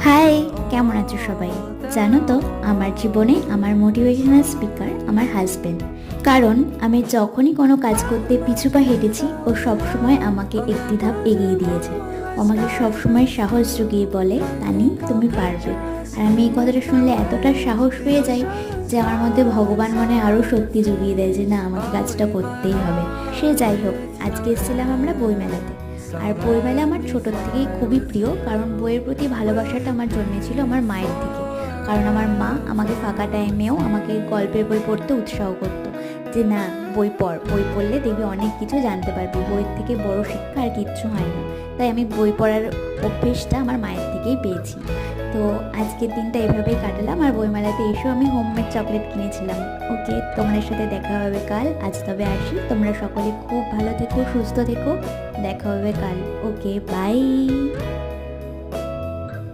High, কেমন আছো সবাই? জানো তো, আমার জীবনে আমার মোটিভেশনাল স্পিকার আমার হাজবেন্ড। কারণ আমি যখনই কোনো কাজ করতে পিছু পা হেঁটেছি, ও সবসময় আমাকে একটি ধাপ এগিয়ে দিয়েছে। ও আমাকে সবসময় সাহস জুগিয়ে বলে, তানি তুমি পারবে। আর আমি এই কথাটা শুনলে এতটা সাহস পেয়ে যাই যে আমার মধ্যে ভগবান মনে আরও শক্তি জুগিয়ে দেয় যে না, আমাকে কাজটা করতেই হবে। সে যাই হোক, আজকে এসেছিলাম আমরা বইমেলাতে। আর বইমেলা আমার ছোটোর থেকেই খুবই প্রিয়, কারণ বইয়ের প্রতি ভালোবাসাটা আমার জন্মেছিল আমার মায়ের থেকে। কারণ আমার মা আমাকে ফাঁকা টাইমেও আমাকে গল্পের বই পড়তে উৎসাহ করতো যে না, বই পড়, বই পড়লে দেখবি অনেক কিছু জানতে পারবি, বইয়ের থেকে বড় শিক্ষা আর কিচ্ছু হয় না। তাই আমি বই পড়ার অভ্যেসটা আমার মায়ের থেকেই পেয়েছি। তো আজকের দিনটা এভাবেই কাটালাম। আর বইমেলাতে এসেও আমি হোমমেড চকলেট কিনেছিলাম। ওকে, তোমাদের সাথে দেখা হবে কাল। আজ তবে আসি, তোমরা সকলে খুব ভালো থেকো, সুস্থ থেকো। দেখা হবে কাল। ওকে, বাই।